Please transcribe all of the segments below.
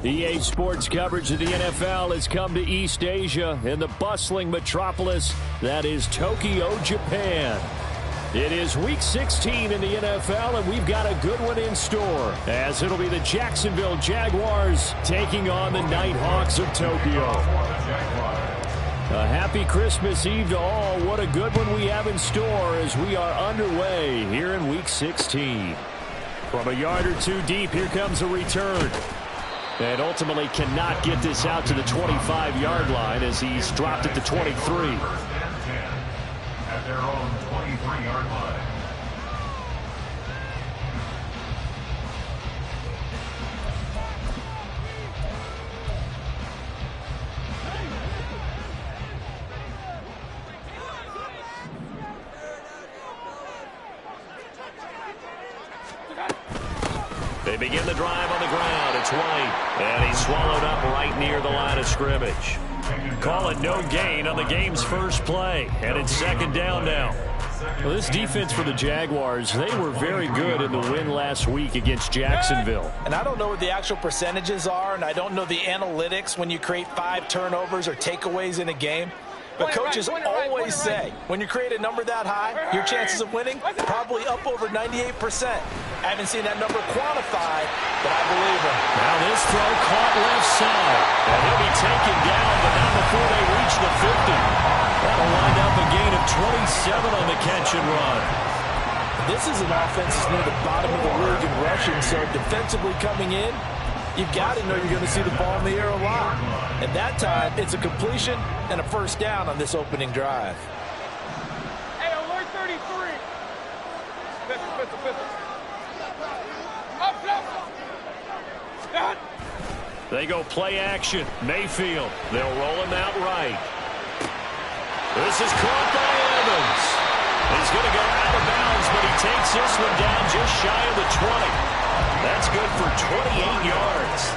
EA Sports coverage of the NFL has come to East Asia in the bustling metropolis that is Tokyo, Japan. It is Week 16 in the NFL, and we've got a good one in store, as it'll be the Jacksonville Jaguars taking on the Nighthawks of Tokyo. A happy Christmas Eve to all. What a good one we have in store as we are underway here in Week 16. From a yard or two deep, here comes a return. And ultimately cannot get this out to the 25-yard line as he's dropped at the 23. At their own 23-yard line. They begin the drive on the ground. It's White, and he's swallowed up right near the line of scrimmage. Call it no gain on the game's first play, and it's second down now. Well, this defense for the Jaguars, they were very good in the win last week against Jacksonville. And I don't know what the actual percentages are, and I don't know the analytics when you create 5 turnovers or takeaways in a game. But coaches always say, when you create a number that high, your chances of winning probably up over 98%. I haven't seen that number quantified, but I believe him. Now this throw caught left side, and he'll be taken down, but not before they reach the 50. That'll wind up a gain of 27 on the catch and run. This is an offense that's near the bottom of the league in rushing, so defensively coming in, you've got to know you're going to see the ball in the air a lot. At that time, it's a completion and a first down on this opening drive. Hey, alert 33. Pistol. Up. They go play action. Mayfield. They'll roll him out right. This is caught by Evans. He's going to go out of bounds, but he takes this one down just shy of the 20. That's good for 28 yards.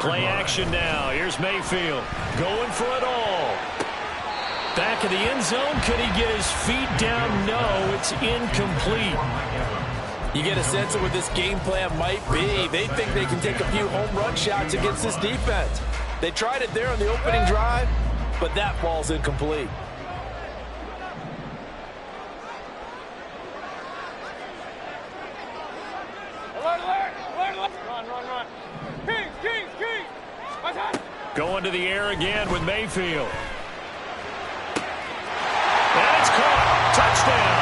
Play action now. Here's Mayfield going for it all. Back in the end zone. Could he get his feet down? No, it's incomplete. You get a sense of what this game plan might be. They think they can take a few home run shots against this defense. They tried it there on the opening drive, but that ball's incomplete. Run. Kings. Going to the air again with Mayfield. And it's caught. Touchdown.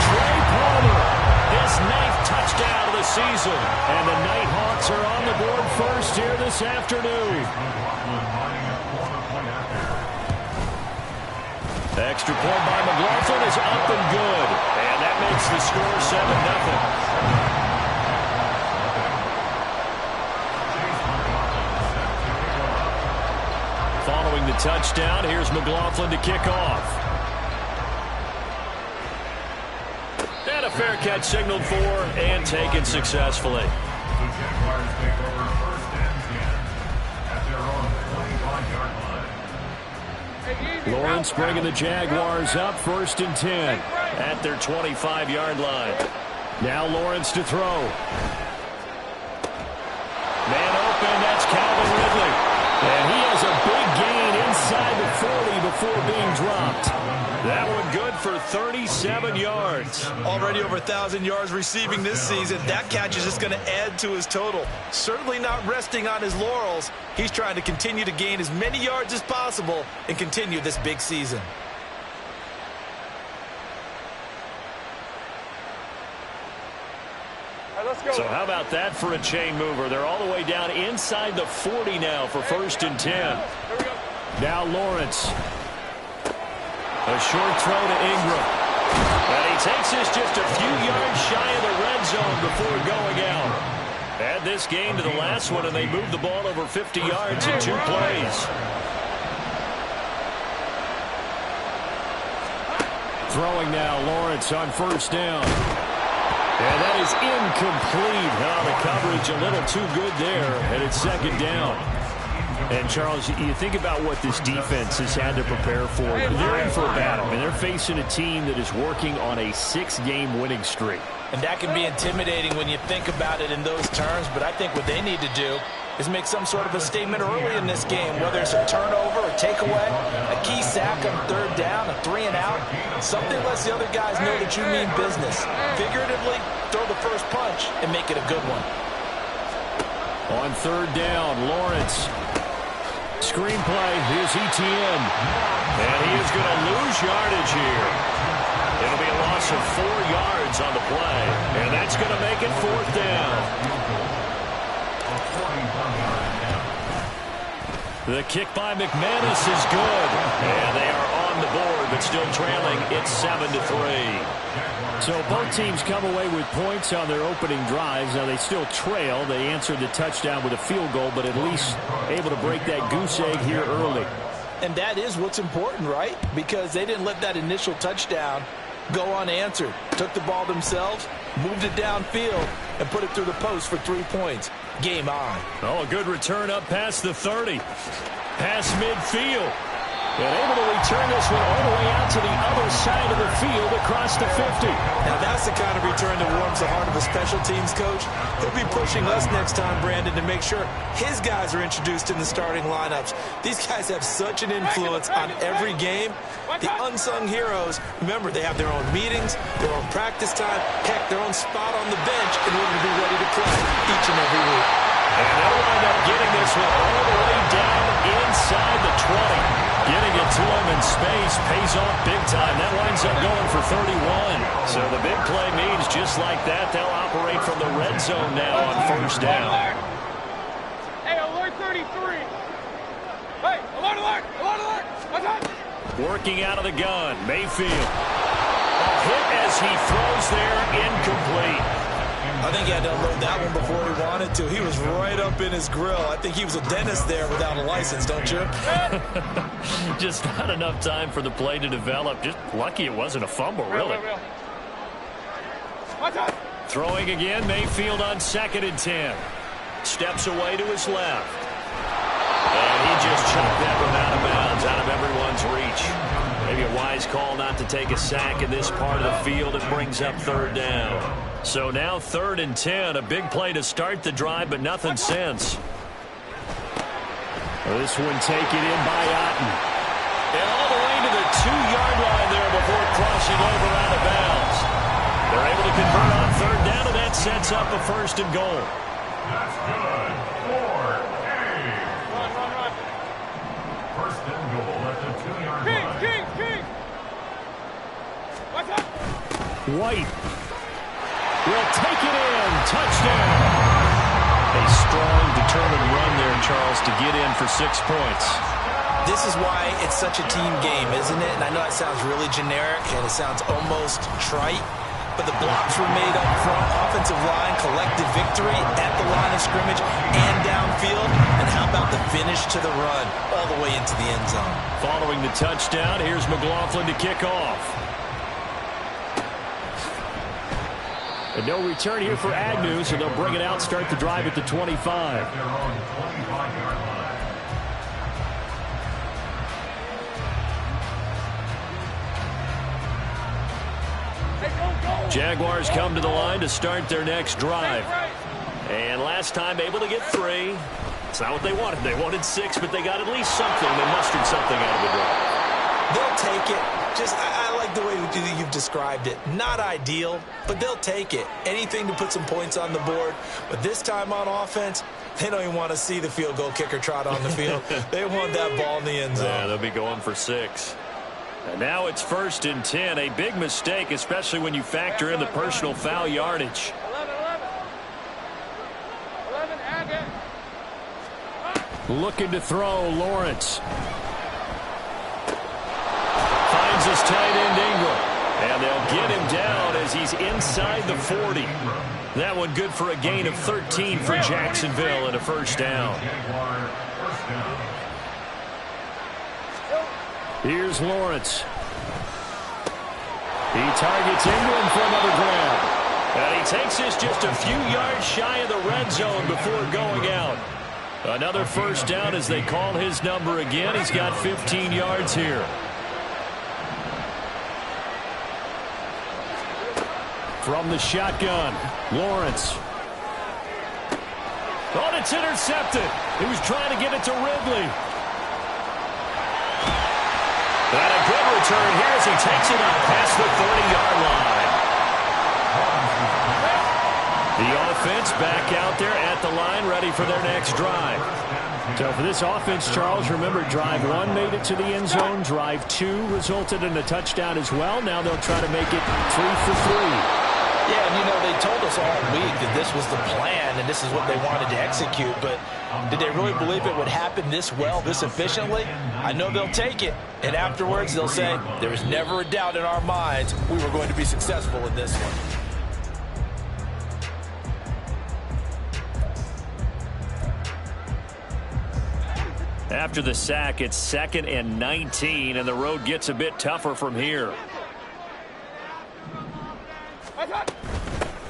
Trey Palmer, his 9th touchdown of the season. And the Nighthawks are on the board first here this afternoon. Extra point by McLaughlin is up and good. And that makes the score 7-0. Following the touchdown, here's McLaughlin to kick off. And a fair catch signaled for and taken successfully. The Jaguars take over first and 10 at their own 25-yard line. Lawrence bringing the Jaguars up first and 10 at their 25-yard line. Now Lawrence to throw. Man open, that's Calvin Ridley. And he has a big gain inside the 40 before being dropped. That one good for 37 yards. Already over 1,000 yards receiving this season. That catch is just going to add to his total. Certainly not resting on his laurels. He's trying to continue to gain as many yards as possible and continue this big season. So how about that for a chain mover? They're all the way down inside the 40 now for first and 10. Now Lawrence. A short throw to Ingram. And he takes this just a few yards shy of the red zone before going out. Add this game to the last one, and they moved the ball over 50 yards in 2 plays. Throwing now, Lawrence on first down. And that is incomplete. Oh, the coverage a little too good there, and it's second down. And, Charles, you think about what this defense has had to prepare for. They're in for a battle, and they're facing a team that is working on a 6-game winning streak. And that can be intimidating when you think about it in those terms, but I think what they need to do is make some sort of a statement early in this game, whether it's a turnover, a takeaway, a key sack on 3rd down, a 3-and-out. Something lets the other guys know that you mean business. Figuratively, throw the first punch and make it a good one. On 3rd down, Lawrence. Screenplay, here's ETN. And he is going to lose yardage here. It'll be a loss of 4 yards on the play. And that's going to make it 4th down. The kick by McManus is good. And they are on the board, but still trailing. It's 7-3. So both teams come away with points on their opening drives. Now they still trail. They answered the touchdown with a field goal, but at least able to break that goose egg here early. And that is what's important, right? Because they didn't let that initial touchdown go unanswered. Took the ball themselves, moved it downfield, and put it through the post for 3 points. Game on. Oh, a good return up past the 30. Past midfield. And able to return this one all the way out to the other side of the field across the 50. Now that's the kind of return that warms the heart of a special teams coach. He'll be pushing us next time, Brandon, to make sure his guys are introduced in the starting lineups. These guys have such an influence on every game. The unsung heroes, remember, they have their own meetings, their own practice time, heck, their own spot on the bench in order to be ready to play each and every week. And they'll wind up getting this one all the way down inside the 20. Getting it to him in space pays off big time. That winds up going for 31. So the big play means just like that, they'll operate from the red zone now on 1st down. Hey, alert 33. Hey, alert, alert, alert, alert. What's up? Working out of the gun, Mayfield. A hit as he throws there, incomplete. I think he had to unload that one before he wanted to. He was right up in his grill. I think he was a dentist there without a license, don't you? Just not enough time for the play to develop. Just lucky it wasn't a fumble, really. Throwing again, Mayfield on 2nd and 10. Steps away to his left. And he just chucked that one out of bounds, out of everyone's reach. Maybe a wise call not to take a sack in this part of the field. It brings up 3rd down. So now 3rd and 10. A big play to start the drive, but nothing since. This one taken in by Otten. And all the way to the 2-yard line there before crossing over out of bounds. They're able to convert on 3rd down, and that sets up a 1st and goal. That's good. 4-8. Run. 1st and goal at the 2-yard line. King. What's up? White will take it in. Touchdown. A strong, determined run there, Charles, to get in for 6 points. This is why it's such a team game, isn't it? And I know it sounds really generic and it sounds almost trite, but the blocks were made up front, offensive line, collective victory at the line of scrimmage and downfield. And how about the finish to the run all the way into the end zone? Following the touchdown, here's McLaughlin to kick off. And no return here for Agnew, so they'll bring it out, start the drive at the 25. Jaguars come to the line to start their next drive. And last time able to get 3. It's not what they wanted. They wanted 6, but they got at least something. They mustered something out of the drive. They'll take it. I like the way you've described it. Not ideal, but they'll take it. Anything to put some points on the board. But this time on offense, they don't even want to see the field goal kicker trot on the field. They want that ball in the end zone. Yeah, they'll be going for 6. And now it's 1st and 10. A big mistake, especially when you factor in the personal foul yardage. 11, add it. Looking to throw, Lawrence. Finds his tight end, Ingram. And they'll get him down as he's inside the 40. That one good for a gain of 13 for Jacksonville and a 1st down. Here's Lawrence. He targets Ingram for another grab. And he takes this just a few yards shy of the red zone before going out. Another first down as they call his number again. He's got 15 yards here. From the shotgun, Lawrence. Oh, it's intercepted. He was trying to get it to Ridley. And a good return here as he takes it up past the 30-yard line. The offense back out there at the line, ready for their next drive. So for this offense, Charles, remember, drive 1 made it to the end zone. Drive 2 resulted in a touchdown as well. Now they'll try to make it 3 for 3. Yeah, and you know, they told us all week that this was the plan and this is what they wanted to execute, but did they really believe it would happen this well, this efficiently? I know they'll take it, and afterwards they'll say, there was never a doubt in our minds we were going to be successful in this one. After the sack, it's 2nd and 19, and the road gets a bit tougher from here.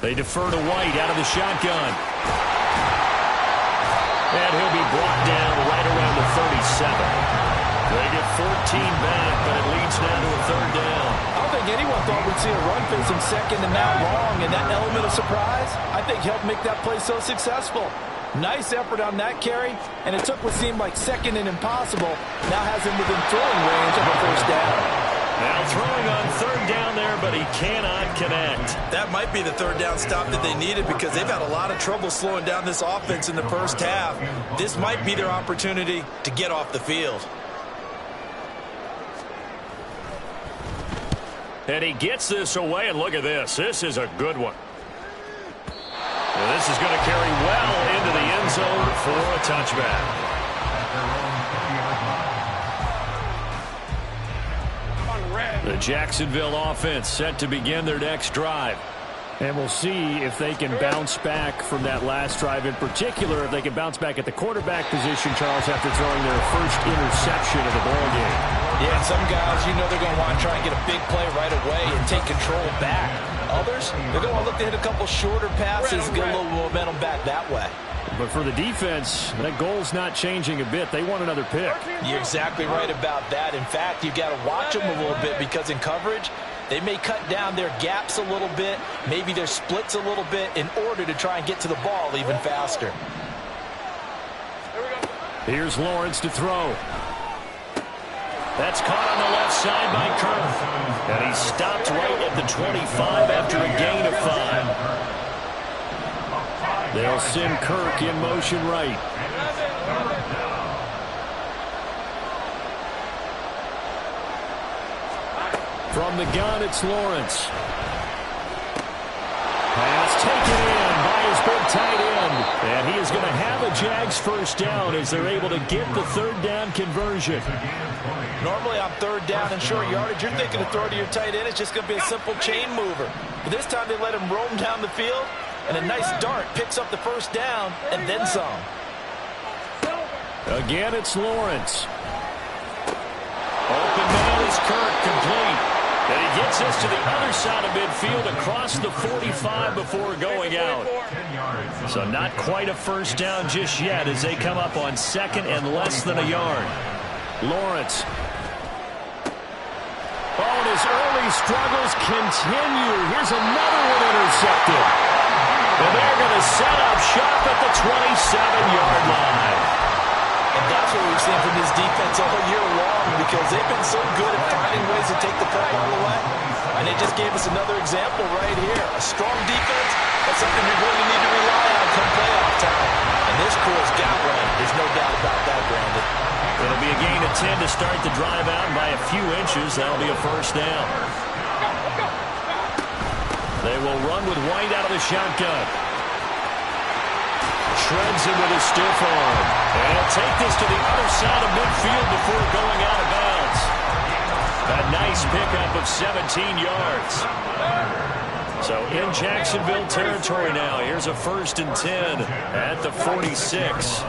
They defer to White out of the shotgun. And he'll be brought down right around the 37. They get 14 back, but it leads now to a 3rd down. I don't think anyone thought we'd see a run finish him second and now long, and that element of surprise, I think, helped make that play so successful. Nice effort on that carry, and it took what seemed like second and impossible. Now has him within throwing range of a 1st down. Now throwing on 3rd down there, but he cannot connect. That might be the 3rd down stop that they needed because they've had a lot of trouble slowing down this offense in the first half. This might be their opportunity to get off the field. And he gets this away, and look at this. This is a good one. And this is going to carry well into the end zone for a touchback. The Jacksonville offense set to begin their next drive. And we'll see if they can bounce back from that last drive. In particular, if they can bounce back at the quarterback position, Charles, after throwing their first interception of the ballgame. Yeah, some guys, you know, they're going to want to try and get a big play right away and take control back. Others, they're going to want to look to hit a couple shorter passes and get a little momentum back that way. But for the defense, that goal's not changing a bit. They want another pick. You're exactly right about that. In fact, you've got to watch them a little bit because in coverage, they may cut down their gaps a little bit, maybe their splits a little bit in order to try and get to the ball even faster. Here's Lawrence to throw. That's caught on the left side by Kirk. And he stopped right at the 25 after a gain of 5. They'll send Kirk in motion right. From the gun, it's Lawrence. Pass taken in by his big tight end. And he is going to have a Jags first down as they're able to get the 3rd down conversion. Normally on 3rd down and short yardage, you're thinking to throw to your tight end. It's just going to be a simple chain mover. But this time they let him roam down the field. And a nice dart picks up the first down and then some. Again, it's Lawrence. Open man is Kirk, complete. And he gets us to the other side of midfield across the 45 before going out. So not quite a first down just yet as they come up on 2nd and less than a yard. Lawrence. Oh, and his early struggles continue. Here's another one intercepted. And they're going to set up shop at the 27-yard line. And that's what we've seen from this defense all year long because they've been so good at finding ways to take the football away. And they just gave us another example right here. A strong defense, that's something you're going to need to rely on come playoff time. And this crew's got one. There's no doubt about that, Brandon. It'll be a gain of 10 to start the drive out, and by a few inches, that'll be a first down. They will run with White out of the shotgun. Shreds him with a stiff arm. And he'll take this to the other side of midfield before going out of bounds. A nice pickup of 17 yards. So in Jacksonville territory now. Here's a 1st and 10 at the 46.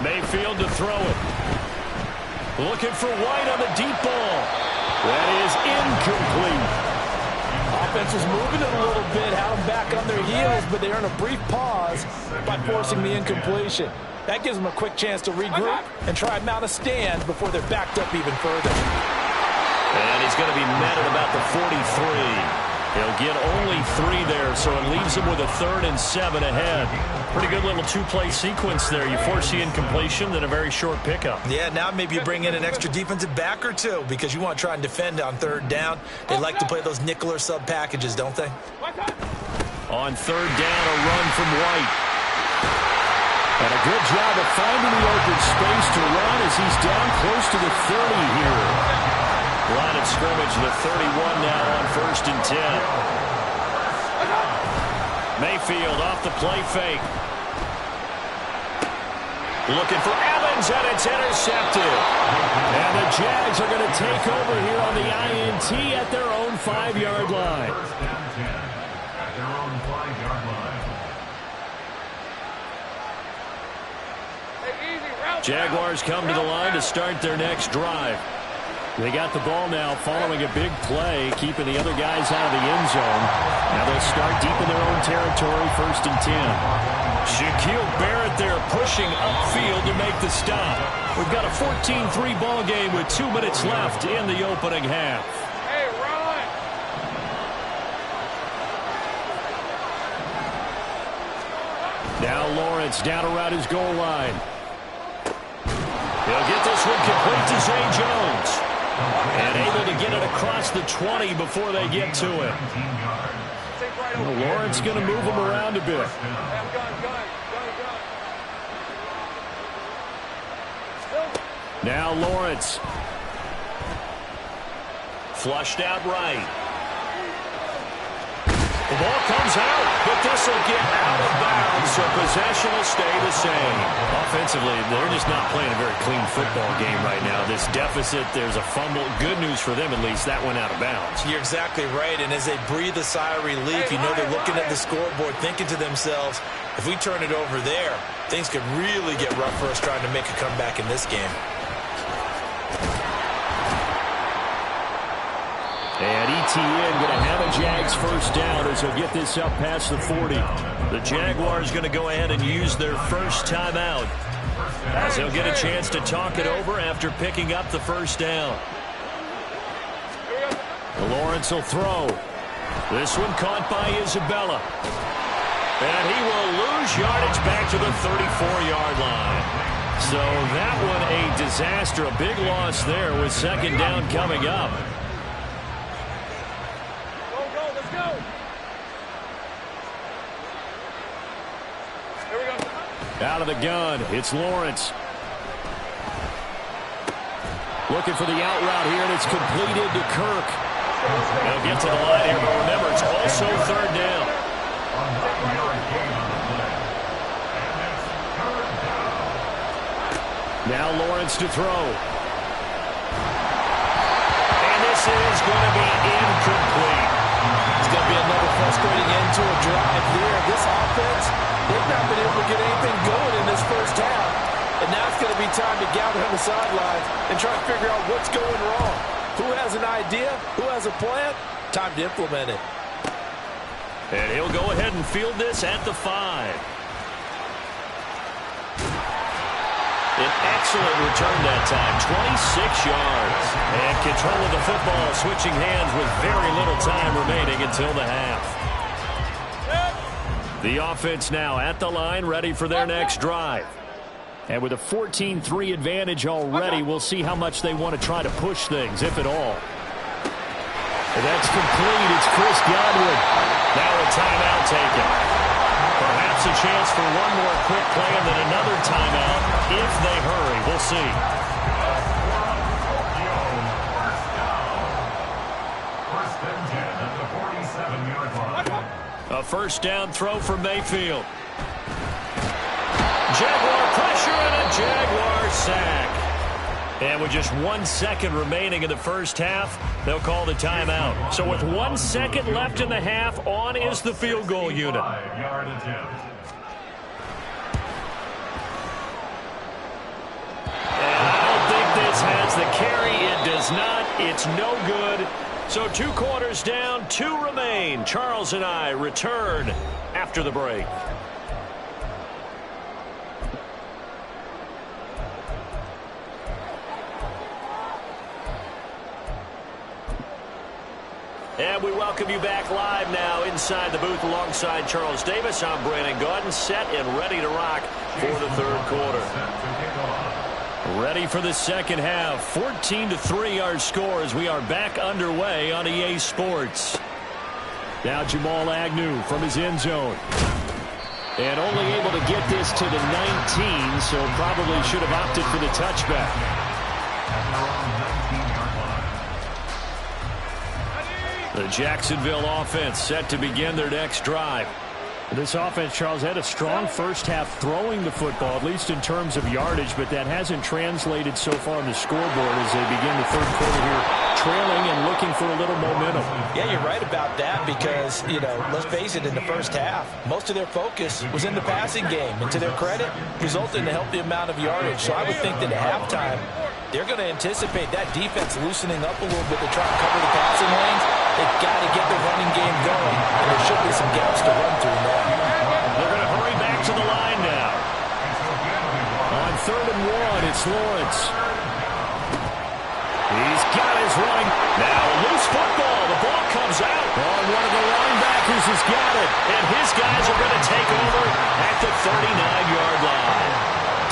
Mayfield to throw it. Looking for White on the deep ball. That is incomplete. Offense was moving it a little bit, had them back on their heels, but they earned a brief pause by forcing the incompletion. That gives them a quick chance to regroup and try and mount a stand before they're backed up even further. And he's going to be met at about the 43. He'll get only 3 there, so it leaves him with a 3rd and 7 ahead. Pretty good little 2-play sequence there. You force the incompletion, then a very short pickup. Yeah, now maybe you bring in an extra defensive back or two because you want to try and defend on 3rd down. They like to play those nickel or sub packages, don't they? On 3rd down, a run from White. And a good job of finding the open space to run as he's down close to the 30 here. Line of scrimmage, the 31 now on 1st and 10. Mayfield off the play fake. Looking for Evans, and it's intercepted. And the Jags are going to take over here on the INT at their own 5-yard line. First and 10 at their own 5-yard line. Jaguars come to the line to start their next drive. They got the ball now following a big play, keeping the other guys out of the end zone. Now they'll start deep in their own territory, 1st and 10. Shaquille Barrett there pushing upfield to make the stop. We've got a 14-3 ball game with 2 minutes left in the opening half. Hey, run! Now Lawrence down around his goal line. He'll get this one complete to Zay Jones. And able to get it across the 20 before they get to it. Well, Lawrence going to move him around a bit. Now Lawrence. Flushed out right. The ball comes out, but this will get out of bounds, so possession will stay the same. Offensively, they're just not playing a very clean football game right now. This deficit, there's a fumble. Good news for them, at least. That went out of bounds. You're exactly right, and as they breathe a sigh of relief, you know they're looking at the scoreboard, thinking to themselves, if we turn it over there, things could really get rough for us trying to make a comeback in this game. And ETN going to have a Jags first down as he'll get this up past the 40. The Jaguars going to go ahead and use their first timeout as they'll get a chance to talk it over after picking up the first down. Lawrence will throw. This one caught by Isabella. And he will lose yardage back to the 34-yard line. So that one a disaster, a big loss there with 2nd down coming up. Out of the gun, it's Lawrence. Looking for the out route here, and it's completed to Kirk. They'll get to the line here, but remember, it's also 3rd down. Now Lawrence to throw. And this is going to be incomplete. It's going to be another frustrating end to a drive here. This offense, they've not been able to get anything going in this first half. And now it's going to be time to gather on the sidelines and try to figure out what's going wrong. Who has an idea? Who has a plan? Time to implement it. And he'll go ahead and field this at the 5. An excellent return that time, 26 yards. And control of the football, switching hands with very little time remaining until the half. The offense now at the line, ready for their next drive. And with a 14-3 advantage already, we'll see how much they want to try to push things, if at all. And that's complete. It's Chris Godwin. Now a timeout taken. Perhaps a chance for one more quick play and then another timeout if they hurry. We'll see. First and 10 at the 47-yard line. A first down throw for Mayfield. Jaguar pressure and a Jaguar sack. And with just 1 second remaining in the first half, they'll call the timeout. So with 1 second left in the half, on is the field goal unit. 5-yard attempt. And I don't think this has the carry. It does not. It's no good. So 2 quarters down, 2 remain. Charles and I return after the break. And we welcome you back live now inside the booth alongside Charles Davis. I'm Brandon Gaudin, set and ready to rock for the third quarter. Ready for the second half. 14-3 our score as we are back underway on EA Sports. Now Jamal Agnew from his end zone. And only able to get this to the 19, so probably should have opted for the touchback. The Jacksonville offense set to begin their next drive. This offense, Charles, had a strong first half throwing the football, at least in terms of yardage, but that hasn't translated so far on the scoreboard as they begin the third quarter here, trailing and looking for a little momentum. Yeah, you're right about that because, let's face it, in the first half, most of their focus was in the passing game. And to their credit, resulted in a healthy amount of yardage. So I would think that at halftime, they're going to anticipate that defense loosening up a little bit to try and cover the passing lanes. They've got to get the running game going, and there should be some gaps to run through now. They're going to hurry back to the line now. On 3rd and 1, it's Lawrence. He's got his running. Now loose football. The ball comes out. One of the linebackers has got it, and his guys are going to take over at the 39-yard line.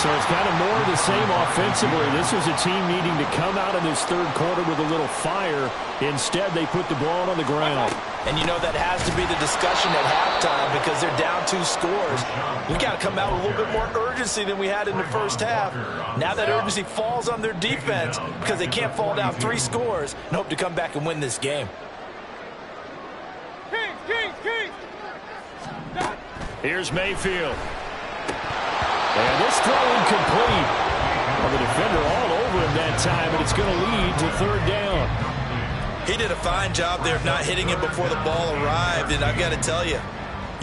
So it's kind of more of the same offensively. This was a team needing to come out of this third quarter with a little fire. Instead, they put the ball on the ground. And that has to be the discussion at halftime because they're down 2 scores. We got to come out with a little bit more urgency than we had in the first half. Now that urgency falls on their defense because they can't fall down 3 scores and hope to come back and win this game. Kings! Here's Mayfield. And this throw incomplete. Well, the defender all over him that time, and it's going to lead to 3rd down. He did a fine job there of not hitting him before the ball arrived, and I've got to tell you,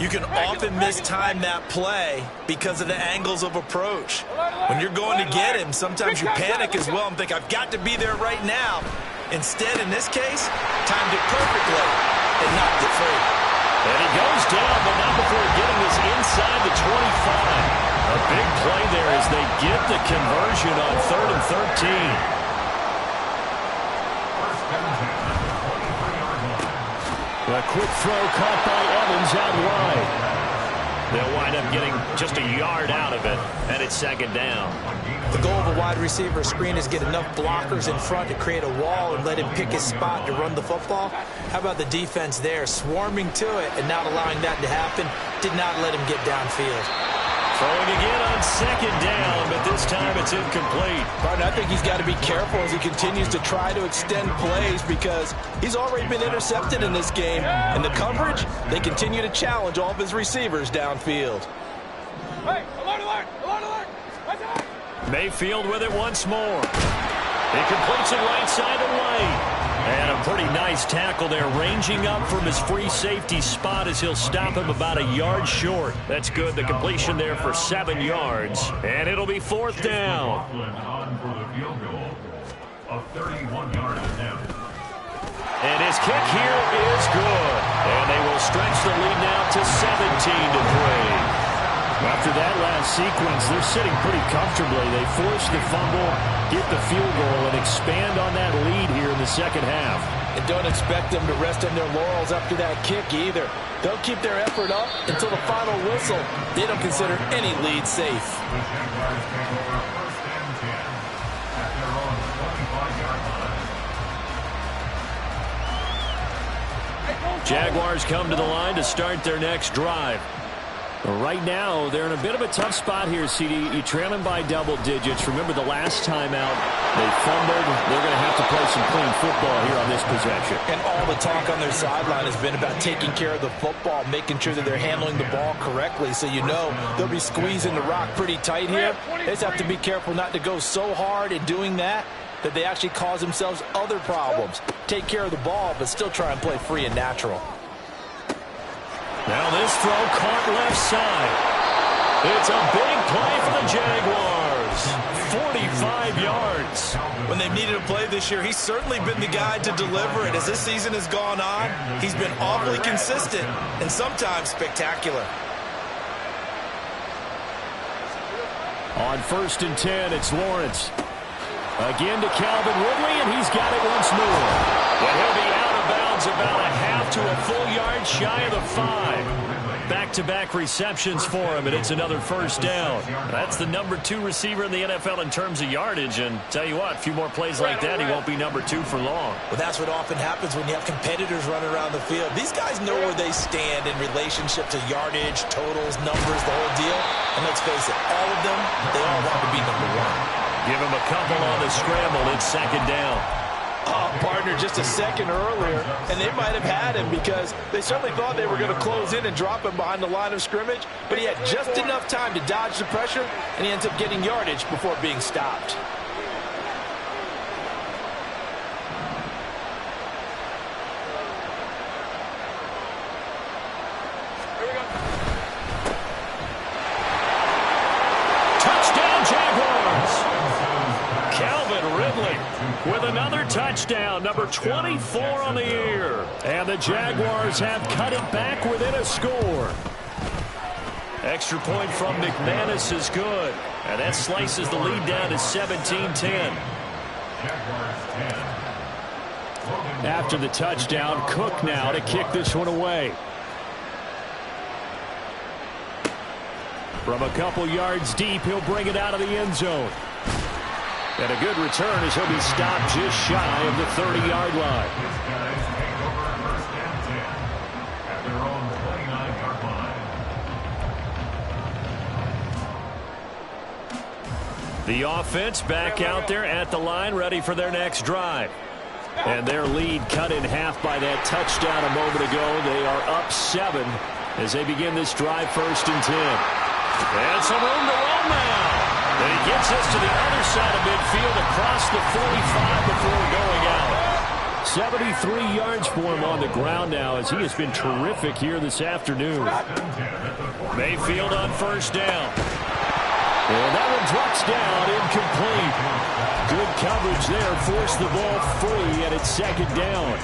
you can often mistime that play because of the angles of approach. When you're going to get him, sometimes you panic as well and think, I've got to be there right now. Instead, in this case, timed it perfectly and knocked it free. And he goes down, but not before getting this inside the 25. A big play there as they get the conversion on 3rd and 13. A quick throw caught by Evans out wide. They'll wind up getting just a yard out of it, and it's 2nd down. The goal of a wide receiver screen is get enough blockers in front to create a wall and let him pick his spot to run the football. How about the defense there, swarming to it and not allowing that to happen? Did not let him get downfield. Throwing again on 2nd down, but this time it's incomplete. Pardon, I think he's got to be careful as he continues to try to extend plays because he's already been intercepted in this game. And the coverage, they continue to challenge all of his receivers downfield. Hey, alert! Mayfield with it once more. He completes it right side of lane. And a pretty nice tackle there, ranging up from his free safety spot as he'll stop him about a yard short. That's good. The completion there for 7 yards. And it'll be 4th down. And his kick here is good. And they will stretch the lead now to 17-3. After that last sequence, they're sitting pretty comfortably. They force the fumble, get the field goal, and expand on that lead here in the second half. And don't expect them to rest on their laurels after that kick either. They'll keep their effort up until the final whistle. They don't consider any lead safe. Jaguars come to the line to start their next drive. Right now, they're in a bit of a tough spot here, CD. You trail them by double digits. Remember the last time out, they fumbled. They're going to have to play some clean football here on this possession. And all the talk on their sideline has been about taking care of the football, making sure that they're handling the ball correctly. So they'll be squeezing the rock pretty tight here. They just have to be careful not to go so hard in doing that they actually cause themselves other problems. Take care of the ball, but still try and play free and natural. Now this throw caught left side. It's a big play for the Jaguars. 45 yards. When they've needed a play this year, he's certainly been the guy to deliver it. As this season has gone on, he's been awfully consistent and sometimes spectacular. On 1st and 10, it's Lawrence. Again to Calvin Ridley, and he's got it once more. And he'll be out of bounds gains about a half to a full yard shy of the 5. Back-to-back receptions for him, and it's another first down. That's the number 2 receiver in the NFL in terms of yardage, and tell you what, a few more plays like that, he won't be number 2 for long. Well, that's what often happens when you have competitors running around the field. These guys know where they stand in relationship to yardage, totals, numbers, the whole deal. And let's face it, all of them, they all want to be number 1. Give him a couple on the scramble. It's second down. Oh, partner, just a second earlier, and they might have had him because they certainly thought they were going to close in and drop him behind the line of scrimmage, but he had just enough time to dodge the pressure, and he ends up getting yardage before being stopped. With another touchdown, number 24 on the year. And the Jaguars have cut it back within a score. Extra point from McManus is good. And that slices the lead down to 17-10. After the touchdown, Cook now to kick this one away. From a couple yards deep, he'll bring it out of the end zone. And a good return as he'll be stopped just shy of the 30-yard line. At their own 29-yard line. The offense back out there at the line, ready for their next drive. And their lead cut in half by that touchdown a moment ago. They are up 7 as they begin this drive, 1st and 10. And some room to run now. And he gets us to the other side of midfield across the 45 before going out. 73 yards for him on the ground now as he has been terrific here this afternoon. Mayfield on 1st down. And that one drops down, incomplete. Good coverage there, forced the ball free, and it's 2nd down.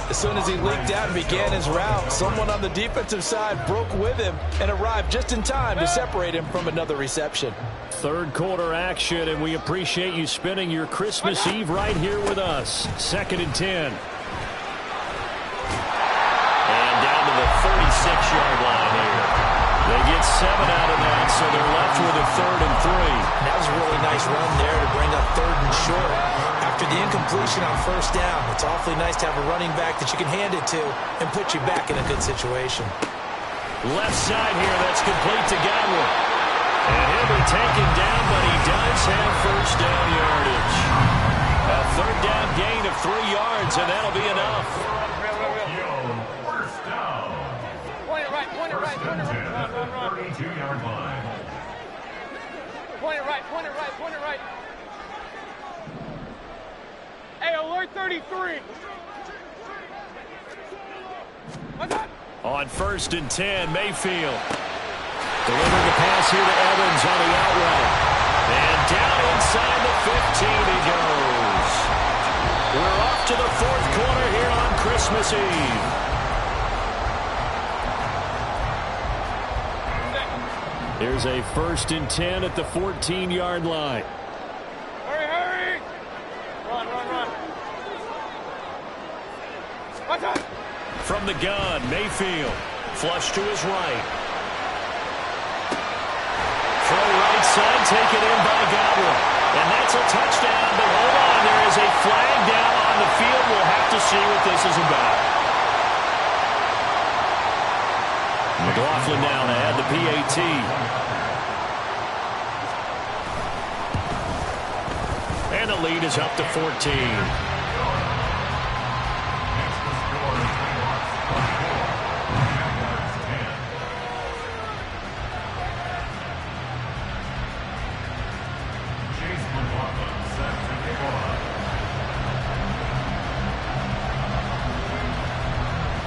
As soon as he leaked out and began his route, someone on the defensive side broke with him and arrived just in time to separate him from another reception. 3rd quarter action, and we appreciate you spending your Christmas Eve right here with us. 2nd and 10. And down to the 36-yard line here. They get 7 out of that, so they're left with a 3rd and 3. That was a really nice run there to bring up 3rd and short. After the incompletion on 1st down, it's awfully nice to have a running back that you can hand it to and put you back in a good situation. Left side here, that's complete to Godwin. And he'll be taken down, but he does have 1st down yardage. A 3rd down gain of 3 yards, and that'll be enough. First down. Point it right, point it right, point it right. Run, run, run. 32-yard line. Point it right, point it right, point it right. Hey, alert 33. On 1st and 10, Mayfield. Delivering the pass here to Evans on the out route. And down inside the 15 he goes. We're off to the 4th quarter here on Christmas Eve. Here's a 1st and 10 at the 14-yard line. Hurry, hurry. Run, run, run. From the gun, Mayfield. Flush to his right. Throw right side, taken in by Godwin. And that's a touchdown, but hold on, there is a flag down on the field. We'll have to see what this is about. McLaughlin now to add the PAT. And the lead is up to 14.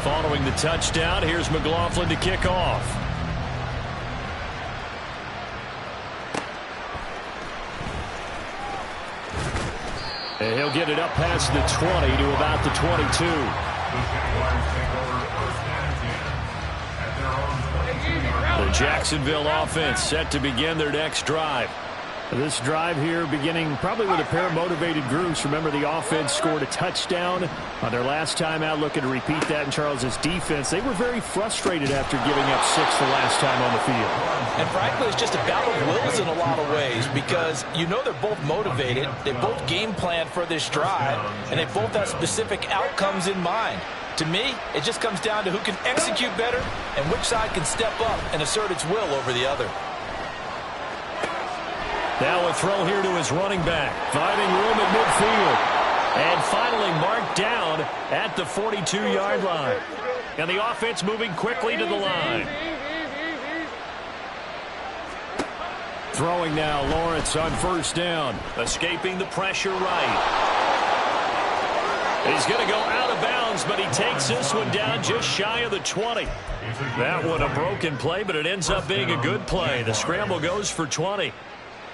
Following the touchdown, here's McLaughlin to kick off. And he'll get it up past the 20 to about the 22. The Jacksonville offense set to begin their next drive. This drive here beginning probably with a pair of motivated groups. Remember, the offense scored a touchdown on their last time out, looking to repeat that in Charles's defense. They were very frustrated after giving up 6 the last time on the field. And frankly, it's just a battle of wills in a lot of ways because you know they're both motivated. They both game planned for this drive, and they both have specific outcomes in mind. To me, it just comes down to who can execute better and which side can step up and assert its will over the other. Now a throw here to his running back, finding room at midfield. And finally marked down at the 42-yard line. And the offense moving quickly to the line. Throwing now, Lawrence on first down. Escaping the pressure right. He's going to go out of bounds, but he takes this one down just shy of the 20. That one a broken play, but it ends up being a good play. The scramble goes for 20.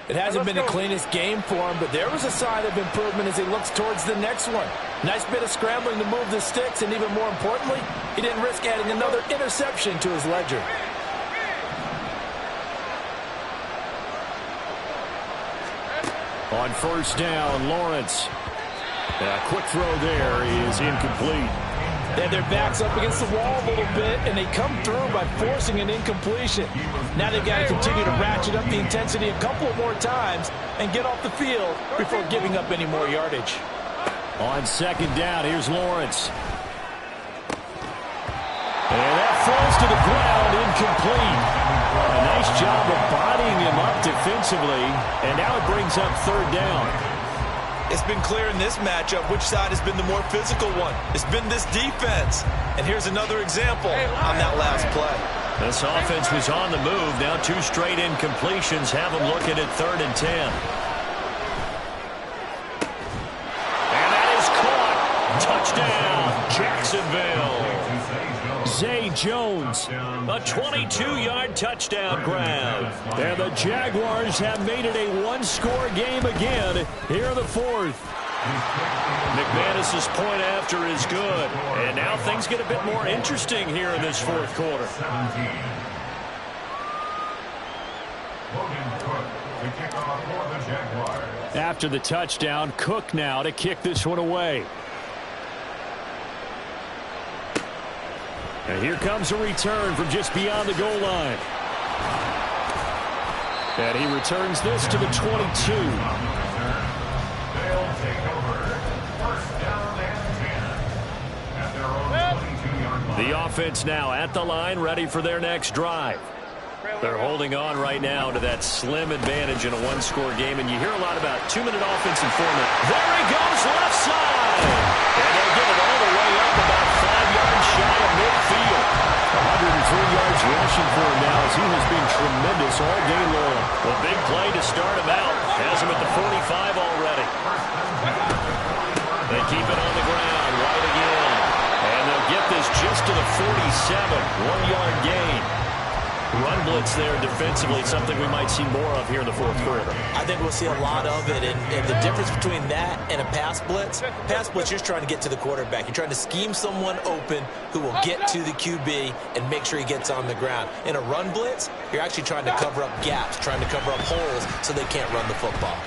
It hasn't been the cleanest game for him, but there was a sign of improvement as he looks towards the next one. Nice bit of scrambling to move the sticks, and even more importantly, he didn't risk adding another interception to his ledger. On first down, Lawrence. A quick throw there is incomplete. They had their backs up against the wall a little bit, and they come through by forcing an incompletion. Now they've got to continue to ratchet up the intensity a couple more times and get off the field before giving up any more yardage. On second down, here's Lawrence. And that falls to the ground, incomplete. A nice job of bodying him up defensively, and now it brings up third down. It's been clear in this matchup which side has been the more physical one. It's been this defense. And here's another example on that last play. This offense was on the move. Now 2 straight incompletions have them looking at 3rd and 10. And that is caught. Touchdown, Jacksonville. Zay Jones, a 22-yard touchdown grab. And the Jaguars have made it a one-score game again here in the 4th. McManus's point after is good. And now things get a bit more interesting here in this 4th quarter. After the touchdown, Cook now to kick this one away. And here comes a return from just beyond the goal line. And he returns this to the 22. The offense now at the line, ready for their next drive. They're holding on right now to that slim advantage in a one-score game, and you hear a lot about 2-minute offensive format. There he goes, left side! And they'll get it all the way up about 5 yards shy of midfield. 103 yards rushing for him now as he has been tremendous all day long. A big play to start him out. Has him at the 45 already. They keep it on the ground, right again. And they'll get this just to the 47, 1-yard gain. Run blitz there defensively, something we might see more of here in the 4th quarter. I think we'll see a lot of it, and the difference between that and a pass blitz, you're trying to get to the quarterback. You're trying to scheme someone open who will get to the QB and make sure he gets on the ground. In a run blitz, you're actually trying to cover up gaps, trying to cover up holes so they can't run the football.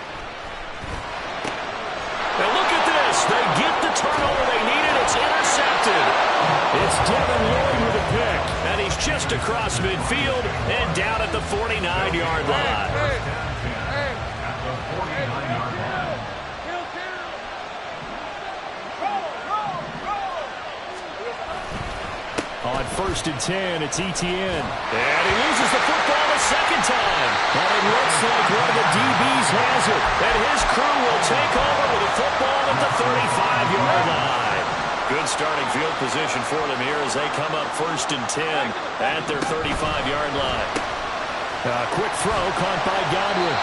And look at this. They get the turnover they needed. It's intercepted. It's Devin Lloyd with a pick. And he's just across midfield and down at the 49-yard line. On 1st and 10, it's Etienne. And he loses the football a second time. And it looks like one of the DBs has it. And his crew will take over with the football at the 35-yard line. Good starting field position for them here as they come up 1st and 10 at their 35-yard line. A quick throw caught by Godwin.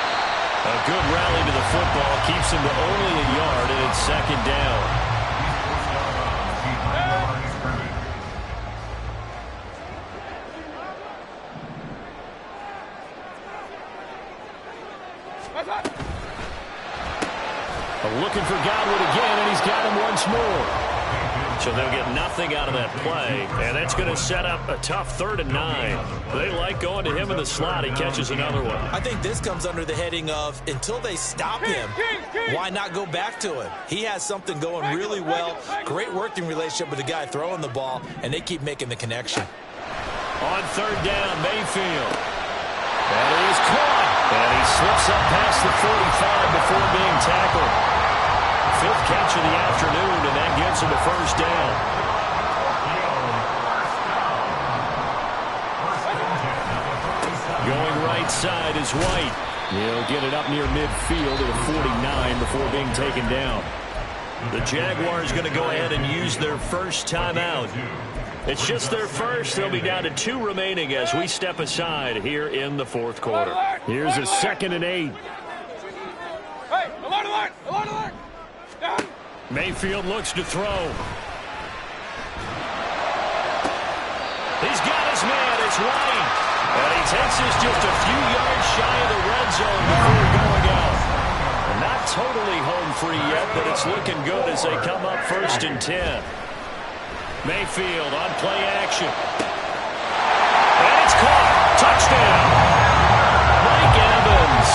A good rally to the football keeps him to only a yard, and it's 2nd down. Looking for Godwin again, and he's got him once more. So they'll get nothing out of that play, and that's going to set up a tough 3rd and 9. They like going to him in the slot. He catches another one. I think this comes under the heading of until they stop him, why not go back to him? He has something going really well, great working relationship with the guy throwing the ball, and they keep making the connection. On 3rd down, Mayfield. That is caught, and he slips up past the 45 before being tackled. 5th catch of the afternoon, and that gets him a 1st down. Going right side is White. He'll get it up near midfield at a 49 before being taken down. The Jaguars going to go ahead and use their first timeout. It's just their first. They'll be down to 2 remaining as we step aside here in the 4th quarter. Here's a 2nd and 8. Hey, alert, alert, alert, alert. Down. Mayfield looks to throw. He's got his man. It's White. And he takes us just a few yards shy of the red zone before going out. Not totally home free yet, but it's looking good as they come up 1st and 10. Mayfield on play action. And it's caught. Touchdown. Mike Evans.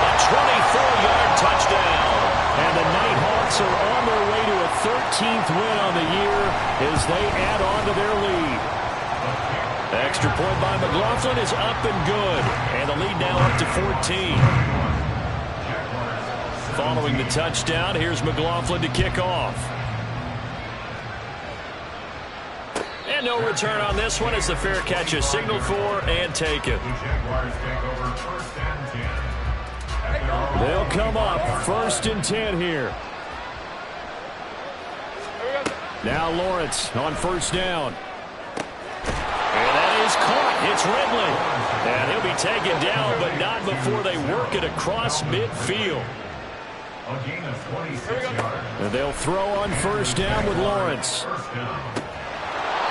A 24-yard touchdown. And the Nighthawks are on their way to a 13th win on the year as they add on to their lead. Extra point by McLaughlin is up and good. And the lead now up to 14. Following the touchdown, here's McLaughlin to kick off. And no return on this one as the fair catch is signaled for and taken. They'll come up 1st and 10 here. Now Lawrence on 1st down. And that is caught. It's Ridley. And he'll be taken down, but not before they work it across midfield. And they'll throw on 1st down with Lawrence.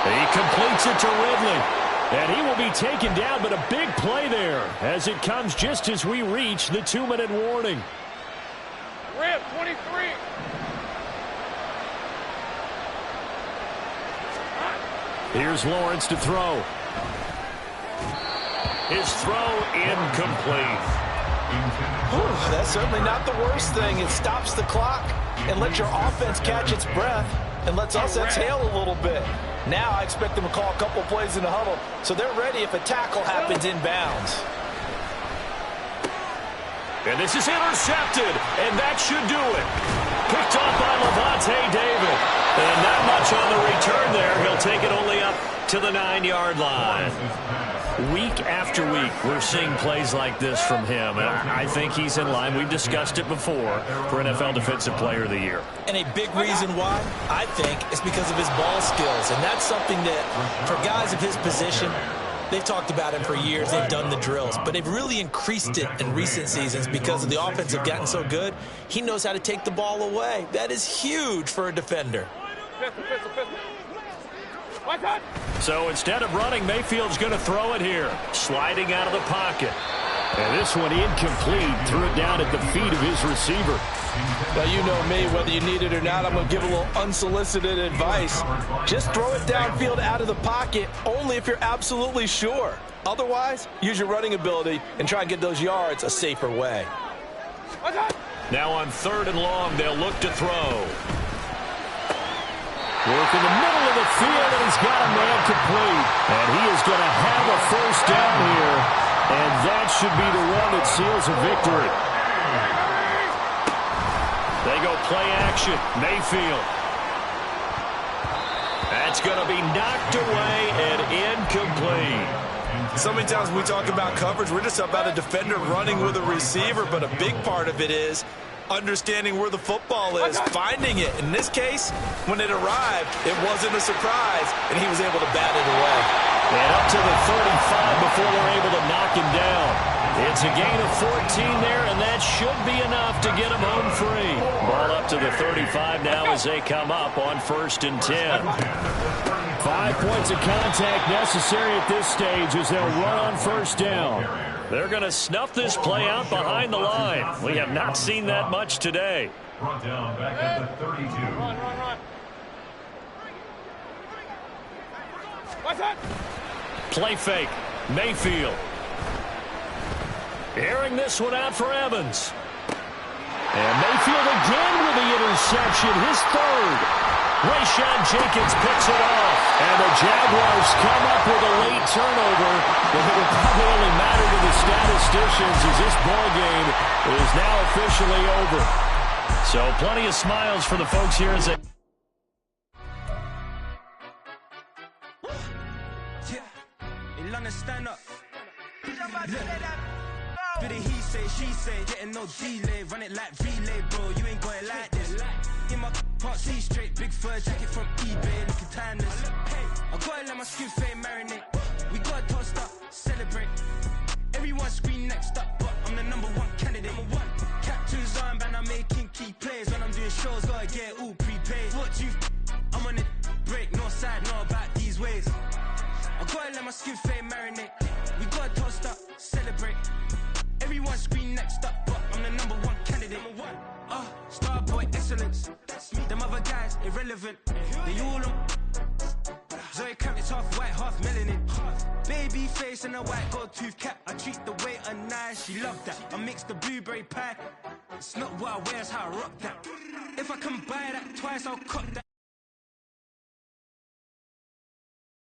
He completes it to Ridley. And he will be taken down, but a big play there as it comes just as we reach the 2-minute warning. Rip, 23. Here's Lawrence to throw. His throw incomplete. Ooh, that's certainly not the worst thing. It stops the clock and lets your offense catch its breath and lets us exhale a little bit. Now I expect them to call a couple plays in the huddle so they're ready if a tackle happens inbounds. And this is intercepted, and that should do it. Picked off by Levante David. And not much on the return there. He'll take it only up to the 9-yard line. Week after week, we're seeing plays like this from him, and I think he's in line. We've discussed it before for NFL Defensive Player of the Year. And a big reason why, I think, is because of his ball skills. And that's something that, for guys of his position, they've talked about him for years. They've done the drills. But they've really increased it in recent seasons because of the offense have gotten so good. He knows how to take the ball away. That is huge for a defender. So instead of running, Mayfield's going to throw it here. Sliding out of the pocket. And this one incomplete. Threw it down at the feet of his receiver. Now, you know me, whether you need it or not, I'm going to give a little unsolicited advice. Just throw it downfield out of the pocket only if you're absolutely sure. Otherwise, use your running ability and try and get those yards a safer way. Now on 3rd and long, they'll look to throw. Work in the middle of the field, and he's got a man complete. And he is going to have a 1st down here. And that should be the one that seals a victory. They go play action. Mayfield. That's going to be knocked away and incomplete. So many times when we talk about coverage, we're just about a defender running with a receiver, but a big part of it is understanding where the football is, finding it. In this case, when it arrived, it wasn't a surprise, and he was able to bat it away. And up to the 35 before they're able to knock him down. It's a gain of 14 there, and that should be enough to get him home free. Ball up to the 35 now as they come up on 1st and 10. 5 points of contact necessary at this stage as they'll run on 1st down. They're going to snuff this play out behind the line. We have not seen that much today. Brought down back at the 32. Run. Play fake. Mayfield. Airing this one out for Evans. And Mayfield again with the interception, his third. Rayshawn Jenkins picks it off. And the Jaguars come up with a late turnover, but it will probably only matter to the statisticians as this ball game is now officially over. So plenty of smiles for the folks here as they... Stand up. Do the he say, she say, getting no delay, run it like relay, bro. You ain't going like this. In my can't see straight, big fur jacket from eBay, looking timeless. I gotta let my skin fade marinate. We gotta toast up, celebrate. Everyone scream next up, but I'm the #1 candidate. Captain's armband, I'm making key plays. When I'm doing shows, gotta get all prepaid. What you? I'm on it, break, no side, know about these ways. I gotta let my skin fade marinate. We gotta toast up, celebrate. Everyone scream next up, but I'm the #1 candidate. Starboy excellence. Them other guys irrelevant. They all on. Zoe Kravitz half white, half melanin. Baby face and a white gold tooth cap. I treat the waiter nice, she love that. I mix the blueberry pie. It's not what I wear, it's how I rock that. If I can buy that twice, I'll cut that.